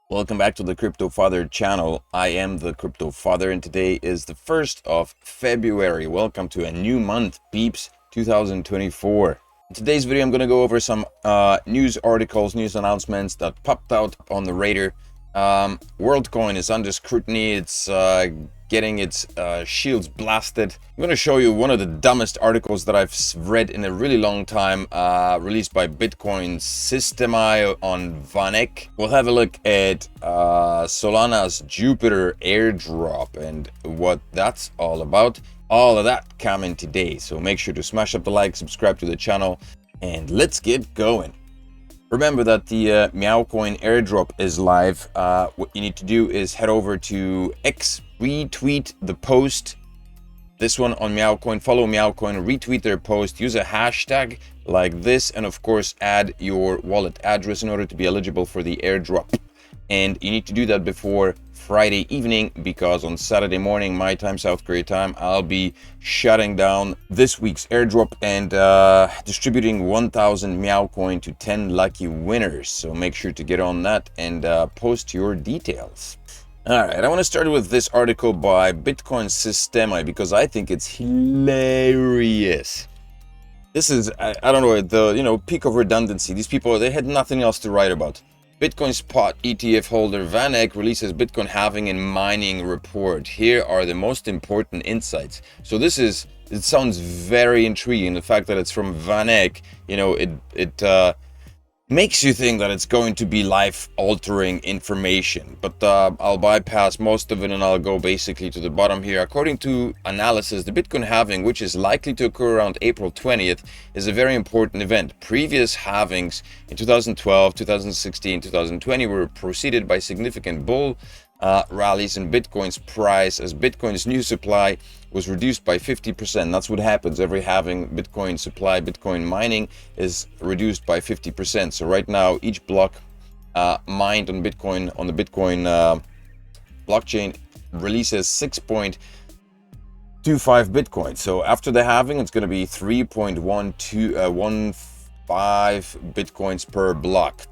Welcome back to the Crypto Father channel. I am the Crypto Father and today is the 1st of February. Welcome to a new month, peeps, 2024. In today's video, I'm going to go over some news articles, news announcements that popped out on the radar. Worldcoin is under scrutiny. It's getting its shields blasted. I'm going to show you one of the dumbest articles that I've read in a really long time, released by Bitcoin Systemi on Vanek. We'll have a look at Solana's Jupiter airdrop and what that's all about. All of that coming today, so make sure to smash up the like, subscribe to the channel, and let's get going. Remember that the Meowcoin airdrop is live. What you need to do is head over to X, retweet the post, this one on Meowcoin, follow Meowcoin, retweet their post, use a hashtag like this, and of course add your wallet address in order to be eligible for the airdrop. And you need to do that before Friday evening, because on Saturday morning, my time, South Korea time, I'll be shutting down this week's airdrop and distributing 1,000 Meowcoin to 10 lucky winners. So make sure to get on that and post your details. All right, I want to start with this article by Bitcoin Systemi because I think it's hilarious. This is, I don't know, the peak of redundancy. These people, they had nothing else to write about. Bitcoin spot ETF holder Vanek releases Bitcoin halving and mining report. Here are the most important insights. So it sounds very intriguing. The fact that it's from Vanek, it makes you think that it's going to be life-altering information. But I'll bypass most of it and I'll go basically to the bottom here. According to analysis, the Bitcoin halving, which is likely to occur around April 20th, is a very important event. Previous halvings in 2012, 2016, 2020 were preceded by significant bull rallies in Bitcoin's price as Bitcoin's new supply was reduced by 50%. That's what happens every halving. Bitcoin supply, Bitcoin mining is reduced by 50%. So right now, each block mined on Bitcoin, on the Bitcoin blockchain, releases 6.25 Bitcoin. So after the halving, it's going to be 3.15 Bitcoins per block.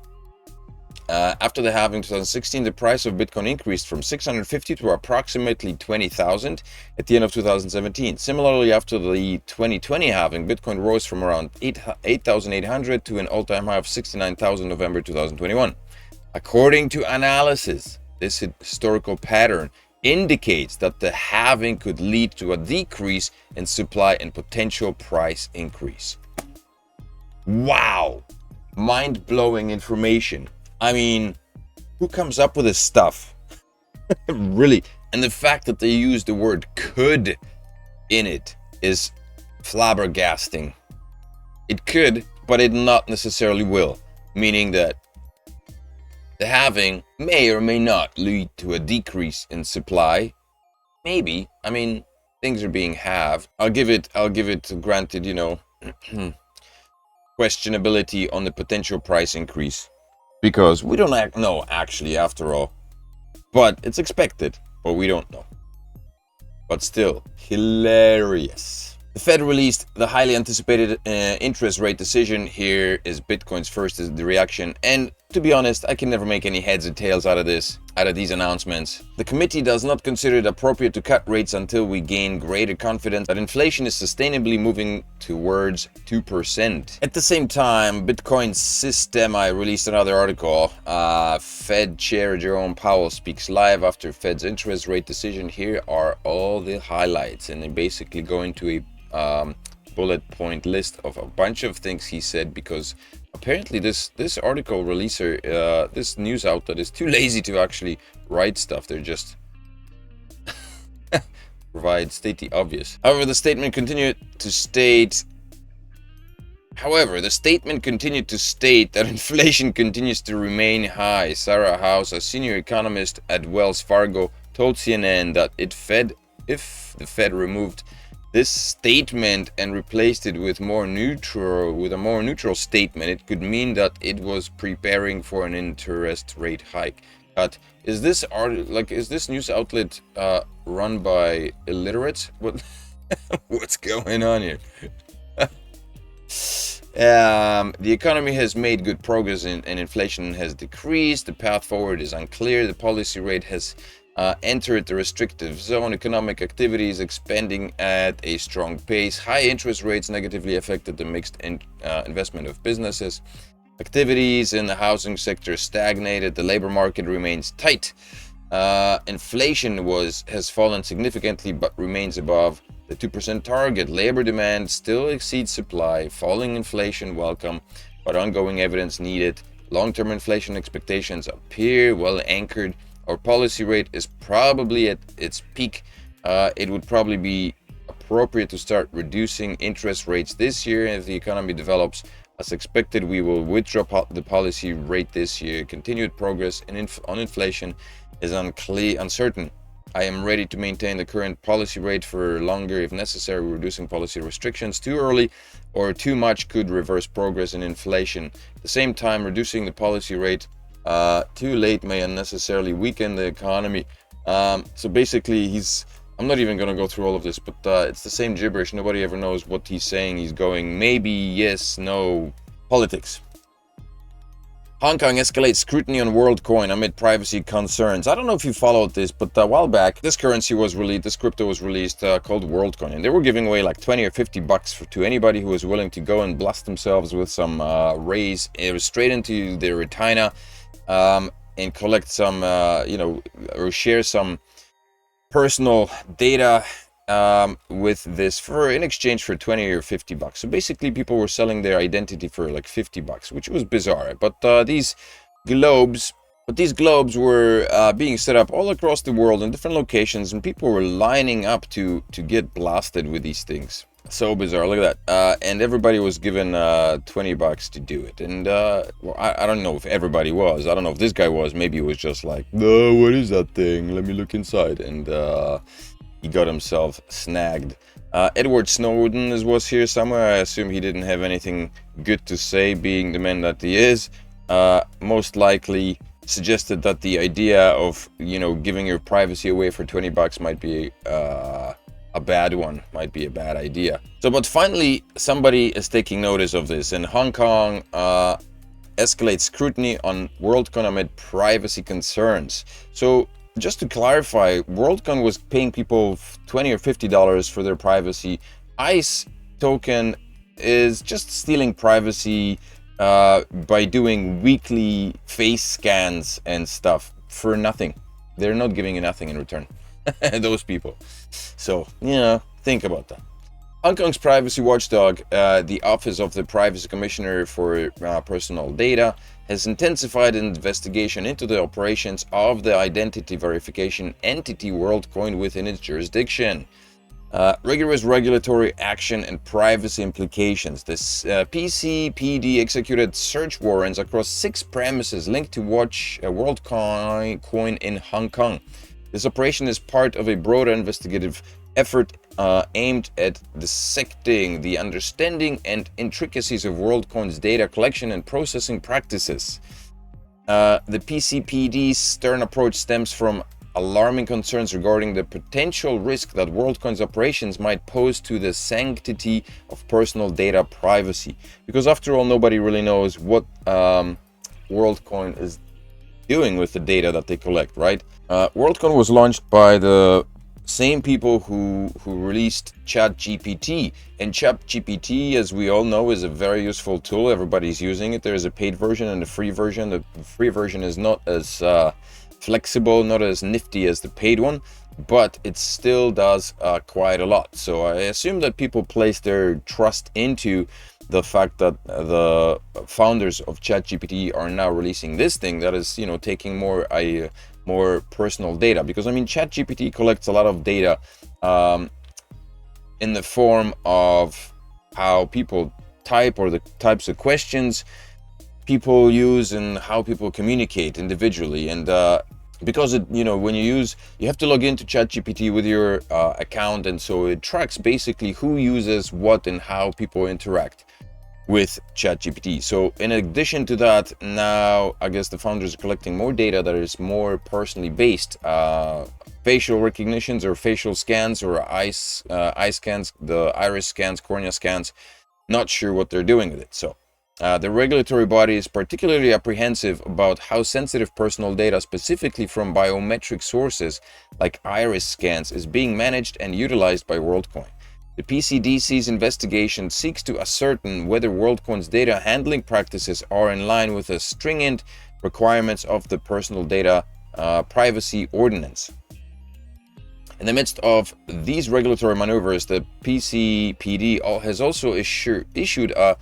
After the halving 2016, the price of Bitcoin increased from 650 to approximately 20,000 at the end of 2017. Similarly, after the 2020 halving, Bitcoin rose from around 8,800 to an all-time high of 69,000 November 2021. According to analysis, this historical pattern indicates that the halving could lead to a decrease in supply and potential price increase. Wow! Mind-blowing information. I mean, who comes up with this stuff? Really? And the fact that they use the word could in it is flabbergasting. It could, but it not necessarily will. Meaning that the halving may or may not lead to a decrease in supply. Maybe. I mean, things are being halved. I'll give it granted, questionability on the potential price increase. Because we don't know, actually, after all. But it's expected, but we don't know. But still, hilarious. The Fed released the highly anticipated interest rate decision. Here is Bitcoin's first the reaction. And to be honest, I can never make any heads or tails out of these announcements. The committee does not consider it appropriate to cut rates until we gain greater confidence that inflation is sustainably moving towards 2%. At the same time, Bitcoin Systemi released another article. Fed Chair Jerome Powell speaks live after Fed's interest rate decision. Here are all the highlights, and they basically go into a bullet point list of a bunch of things he said, because apparently this article releaser, this news outlet, is too lazy to actually write stuff. They're just state the obvious. However, the statement continued to state that inflation continues to remain high. Sarah House, a senior economist at Wells Fargo, told CNN that if the Fed removed this statement and replaced it with a more neutral statement, it could mean that it was preparing for an interest rate hike. But is this news outlet run by illiterates? What's going on here? The economy has made good progress and inflation has decreased. The path forward is unclear. The policy rate has entered the restrictive zone. Economic activity is expanding at a strong pace. High interest rates negatively affected the mixed investment of businesses. Activities in the housing sector stagnated. The labor market remains tight. Inflation has fallen significantly but remains above the 2% target. Labor demand still exceeds supply. Falling inflation welcome, but ongoing evidence needed. Long-term inflation expectations appear well anchored. Our policy rate is probably at its peak. It would probably be appropriate to start reducing interest rates this year. If the economy develops as expected, we will withdraw the policy rate this year. Continued progress on inflation is uncertain. I am ready to maintain the current policy rate for longer if necessary. Reducing policy restrictions too early or too much could reverse progress in inflation. At the same time, reducing the policy rate too late may unnecessarily weaken the economy. So basically, I'm not even going to go through all of this, but it's the same gibberish. Nobody ever knows what he's saying. He's going maybe, yes, no. Politics. Hong Kong escalates scrutiny on Worldcoin amid privacy concerns. I don't know if you followed this, but a while back, this crypto was released called Worldcoin, and they were giving away like 20 or 50 bucks to anybody who was willing to go and blast themselves with some rays straight into their retina and collect some, or share some personal data with this in exchange for 20 or 50 bucks. So basically people were selling their identity for like 50 bucks, which was bizarre. But these globes were being set up all across the world in different locations, and people were lining up to get blasted with these things. So bizarre. Look at that. And everybody was given 20 bucks to do it. And well, I don't know if everybody was. I don't know if this guy was. Maybe it was just like, no, what is that thing? Let me look inside. And he got himself snagged. Edward Snowden was here somewhere. I assume he didn't have anything good to say, being the man that he is. Most likely suggested that the idea of, giving your privacy away for 20 bucks might be a bad one, might be a bad idea. So, but finally, somebody is taking notice of this, and Hong Kong escalates scrutiny on Worldcoin amid privacy concerns. So, just to clarify, Worldcoin was paying people $20 or $50 for their privacy. ICE token is just stealing privacy by doing weekly face scans and stuff for nothing. They're not giving you nothing in return. Those people. So, think about that. Hong Kong's privacy watchdog, the Office of the Privacy Commissioner for Personal Data, has intensified an investigation into the operations of the identity verification entity Worldcoin within its jurisdiction. Rigorous regulatory action and privacy implications. This PCPD executed search warrants across 6 premises linked to Worldcoin in Hong Kong. This operation is part of a broader investigative effort aimed at dissecting the understanding and intricacies of Worldcoin's data collection and processing practices. The PCPD's stern approach stems from alarming concerns regarding the potential risk that Worldcoin's operations might pose to the sanctity of personal data privacy. Because after all, nobody really knows what Worldcoin is doing with the data that they collect, right? Worldcoin was launched by the same people who released ChatGPT, and ChatGPT, as we all know, is a very useful tool. Everybody's using it. There is a paid version and a free version. The free version is not as flexible, not as nifty as the paid one, but it still does quite a lot. So I assume that people place their trust into the fact that the founders of ChatGPT are now releasing this thing that is, taking more personal data. Because ChatGPT collects a lot of data in the form of how people type, or the types of questions people use, and how people communicate individually. And because when you have to log into ChatGPT with your account, and so it tracks basically who uses what and how people interact with ChatGPT. So in addition to that, now I guess the founders are collecting more data that is more personally based. Facial recognitions or facial scans or eye scans, the iris scans, cornea scans, not sure what they're doing with it. So the regulatory body is particularly apprehensive about how sensitive personal data, specifically from biometric sources like iris scans, is being managed and utilized by Worldcoin. The PCDC's investigation seeks to ascertain whether Worldcoin's data handling practices are in line with the stringent requirements of the Personal Data Privacy Ordinance. In the midst of these regulatory maneuvers, the PCPD has also issued a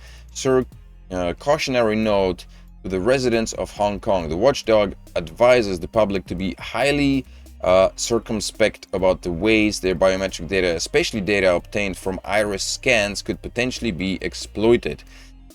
cautionary note to the residents of Hong Kong. The watchdog advises the public to be highly circumspect about the ways their biometric data, especially data obtained from iris scans, could potentially be exploited.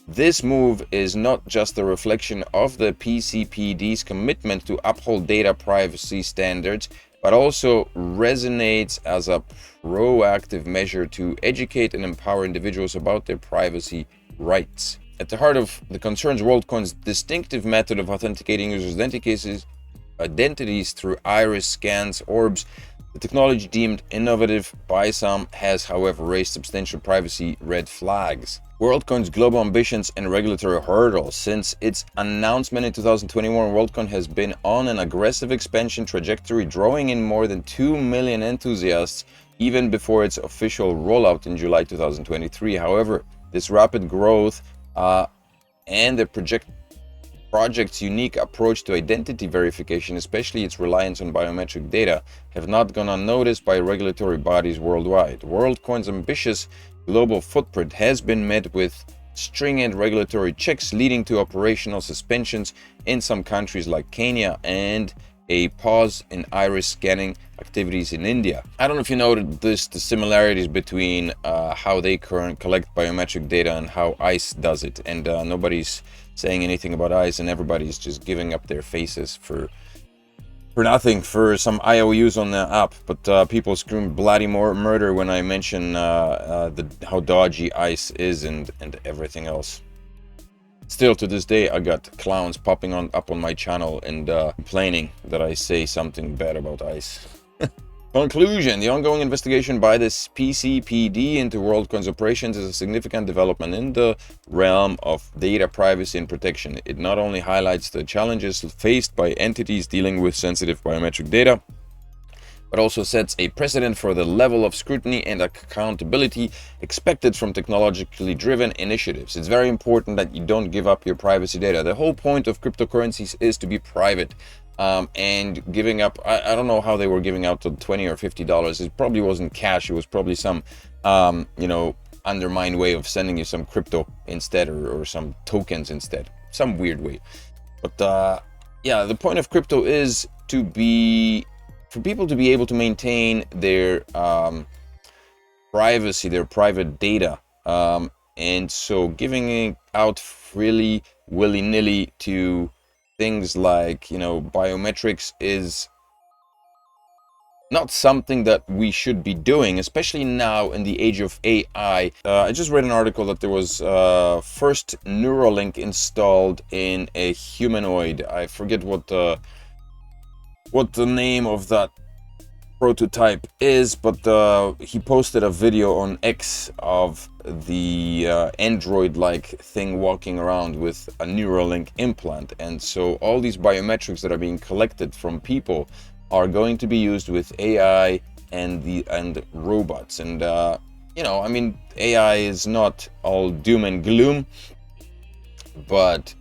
This move is not just a reflection of the PCPD's commitment to uphold data privacy standards, but also resonates as a proactive measure to educate and empower individuals about their privacy rights. At the heart of the concerns, Worldcoin's distinctive method of authenticating users' identities through iris scans, orbs. The technology, deemed innovative by some, has however raised substantial privacy red flags. Worldcoin's global ambitions and regulatory hurdles. Since its announcement in 2021, Worldcoin has been on an aggressive expansion trajectory, drawing in more than 2 million enthusiasts even before its official rollout in July 2023. However, this rapid growth and the project's unique approach to identity verification, especially its reliance on biometric data, have not gone unnoticed by regulatory bodies worldwide. Worldcoin's ambitious global footprint has been met with stringent regulatory checks, leading to operational suspensions in some countries like Kenya and a pause in iris scanning activities in India. I don't know if you noticed the similarities between how they collect biometric data and how ICE does it, and nobody's saying anything about ICE, and everybody's just giving up their faces for nothing, for some IOUs on the app. But people scream bloody murder when I mention how dodgy ICE is and everything else. Still, to this day, I got clowns popping up on my channel and complaining that I say something bad about ICE. Conclusion: the ongoing investigation by this PCPD into Worldcoin's operations is a significant development in the realm of data privacy and protection. It not only highlights the challenges faced by entities dealing with sensitive biometric data, but also sets a precedent for the level of scrutiny and accountability expected from technologically driven initiatives. It's very important that you don't give up your privacy data. The whole point of cryptocurrencies is to be private. And giving up, I don't know how they were giving out to $20 or $50. It probably wasn't cash. It was probably some, undermined way of sending you some crypto instead, or some tokens instead, some weird way. But yeah, the point of crypto is for people to be able to maintain their privacy, their private data. And so giving it out freely, willy-nilly to things like, biometrics is not something that we should be doing, especially now in the age of AI. I just read an article that there was first Neuralink installed in a humanoid. I forget what the name of that prototype is, but he posted a video on X of the Android-like thing walking around with a Neuralink implant. And so all these biometrics that are being collected from people are going to be used with AI and robots. And AI is not all doom and gloom, but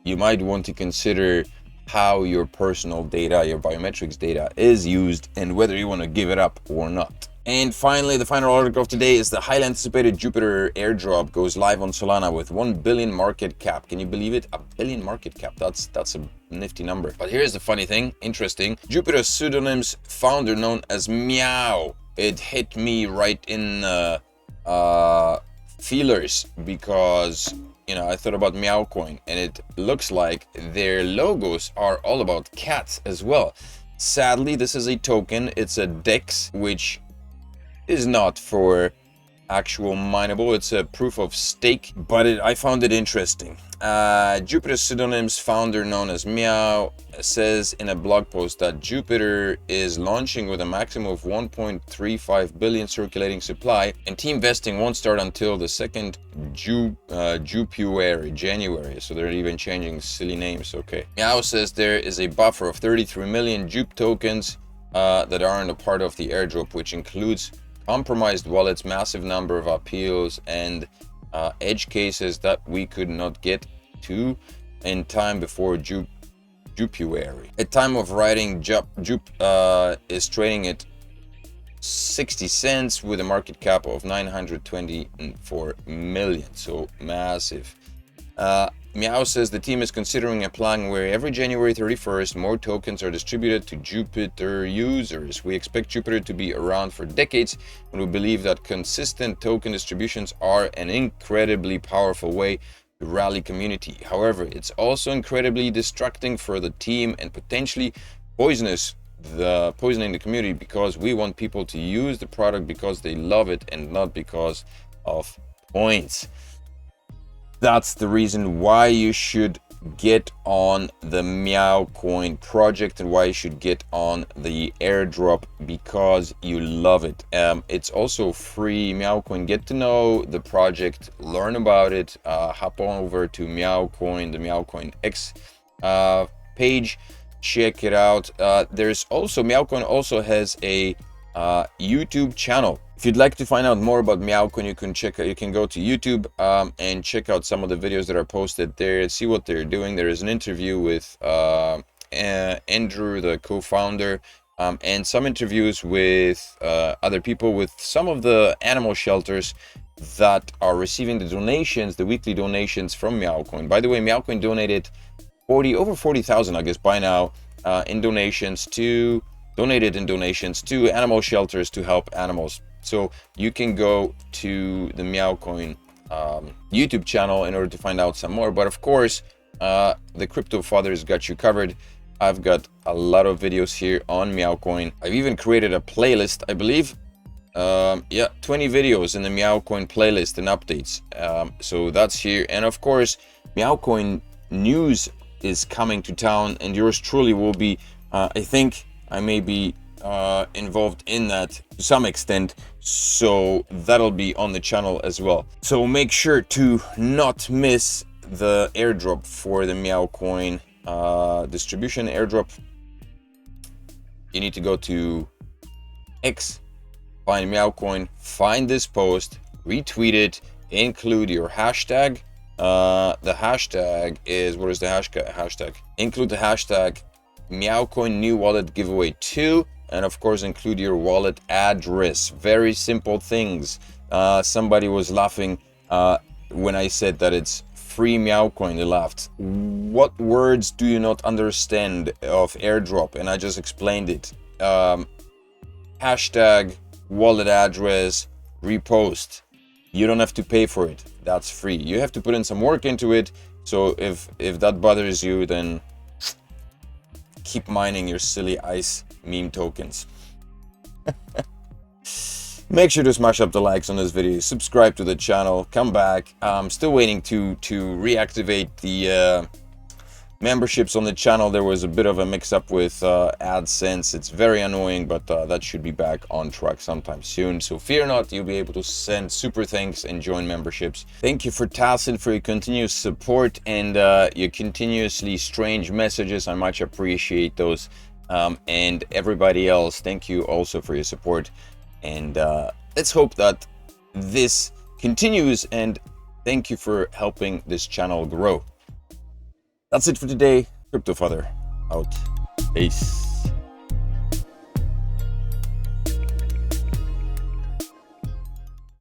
you might want to consider how your personal data, your biometrics data, is used and whether you want to give it up or not. And finally, the final article of today is the highly anticipated Jupiter airdrop goes live on Solana with 1 billion market cap. Can you believe it? 1 billion market cap. That's a nifty number. But here's the funny thing, interesting. Jupiter pseudonym's founder, known as Meow, it hit me right in feelers, because I thought about Meowcoin, and it looks like their logos are all about cats as well. Sadly, this is a token. It's a DEX, which is not for actual mineable. It's a proof of stake, but I found it interesting. Jupiter Pseudonym's founder, known as Meow, says in a blog post that Jupiter is launching with a maximum of 1.35 billion circulating supply, and team vesting won't start until the 2nd January. So they're even changing silly names. Okay. Meow says there is a buffer of 33 million Jupe tokens that aren't a part of the airdrop, which includes compromised wallets, massive number of appeals, and edge cases that we could not get to in time before Jupuary. At time of writing, Jupe is trading at 60 cents with a market cap of 924 million, so massive. Meow says the team is considering a plan where every January 31st more tokens are distributed to Jupiter users. We expect Jupiter to be around for decades, and we believe that consistent token distributions are an incredibly powerful way to rally community. However, it's also incredibly distracting for the team and potentially poisoning the community, because we want people to use the product because they love it and not because of points. That's the reason why you should get on the Meow Coin project and why you should get on the airdrop, because you love it. It's also free. Meow Coin, get to know the project, learn about it, hop on over to Meow Coin, the Meow Coin X page, check it out. There's also, Meow Coin also has a YouTube channel. If you'd like to find out more about Meow Coin, you can go to YouTube and check out some of the videos that are posted there, see what they're doing. There is an interview with Andrew, the co-founder, and some interviews with other people, with some of the animal shelters that are receiving the donations, the weekly donations from Meow Coin. By the way, Meow Coin donated over 40,000, I guess, by now, donated in donations to animal shelters to help animals. So you can go to the Meow Coin YouTube channel in order to find out some more. But of course, the Crypto Father's got you covered. I've got a lot of videos here on Meow Coin. I've even created a playlist, I believe. 20 videos in the Meow Coin playlist and updates. So that's here. And of course, Meow Coin news is coming to town, and yours truly will be, I think I may be involved in that to some extent, so that'll be on the channel as well. So make sure to not miss the airdrop for the Meow Coin distribution airdrop. You need to go to X, find Meow Coin, find this post, retweet it, include your hashtag. The hashtag is, what is the hashtag? Include the hashtag Meow Coin new wallet giveaway 2, and of course include your wallet address. Very simple things. Somebody was laughing when I said that it's free Meow Coin. They laughed. What words do you not understand of airdrop? And I just explained it. Hashtag, wallet address, repost. You don't have to pay for it. That's free. You have to put in some work into it. So if that bothers you, then keep mining your silly ice meme tokens. Make sure to smash up the likes on this video, subscribe to the channel, come back. I'm still waiting to reactivate the memberships on the channel. There was a bit of a mix-up with AdSense. It's very annoying, but that should be back on track sometime soon. So fear not, you'll be able to send super thanks and join memberships. Thank you for Tassin for your continuous support and your continuously strange messages. I much appreciate those. And everybody else, thank you also for your support. And let's hope that this continues, and thank you for helping this channel grow. That's it for today. Crypto Father out. Peace.